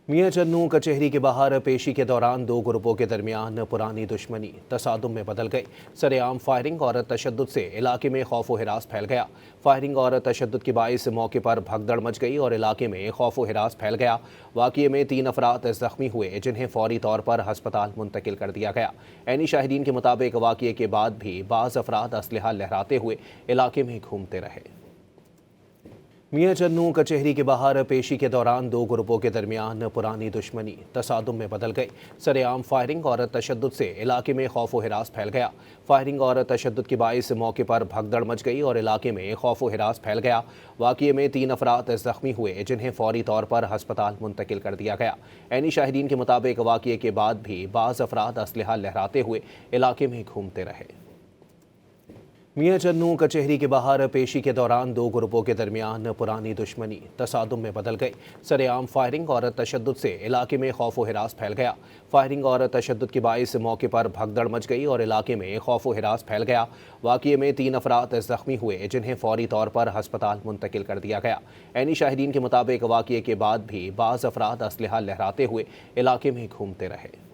मियां चन्नू कचहरी के बाहर पेशी के दौरान दो ग्रुपों के दरमियान पुरानी दुश्मनी तसादुम में बदल गई। सरेआम फायरिंग और तशद्दुद से इलाके में खौफ व हिरास फैल गया। फायरिंग और तशद्दुद के बाइस मौके पर भगदड़ मच गई और इलाके में खौफ व हिरास फैल गया। वाक़ये में 3 अफराद जख्मी हुए, जिन्हें फौरी तौर पर हस्पताल मुंतकिल कर दिया गया। ऐनी शाहिदीन के मुताबिक वाक़ये के बाद भी बाज़ अफराद असलहा लहराते हुए इलाके में घूमते रहे। मियां चन्नू कचहरी के बाहर पेशी के दौरान दो ग्रुपों के दरमियान पुरानी दुश्मनी तसादुम में बदल गई। सरेआम फायरिंग और तशद्दुद से इलाके में खौफ व हिरास फैल गया। फायरिंग और तशद्दुद के बाइस मौके पर भगदड़ मच गई और इलाके में खौफ व हिरास फैल गया। वाक़ये में 3 अफराद जख्मी हुए, जिन्हें फौरी तौर पर हस्पताल मुंतकिल कर दिया गया। ऐनी शाहिदीन के मुताबिक वाक़ये के बाद भी बाज़ अफराद असलहा लहराते हुए इलाके में घूमते रहे। मियां चन्नू कचहरी के बाहर पेशी के दौरान दो ग्रुपों के दरमियान पुरानी दुश्मनी तसादुम में बदल गई। सरेआम फायरिंग और तशद्दुद से इलाके में खौफ व हिरास फैल गया। फायरिंग और तशद्दुद के बाइस मौके पर भगदड़ मच गई और इलाके में खौफ व हिरास फैल गया। वाक़ये में 3 अफराद जख्मी हुए, जिन्हें फौरी तौर पर हस्पताल मुंतकिल कर दिया गया। ऐनी शाहिदीन के मुताबिक वाक़ये के बाद भी बाज़ अफराद असलहा लहराते हुए इलाके में घूमते रहे।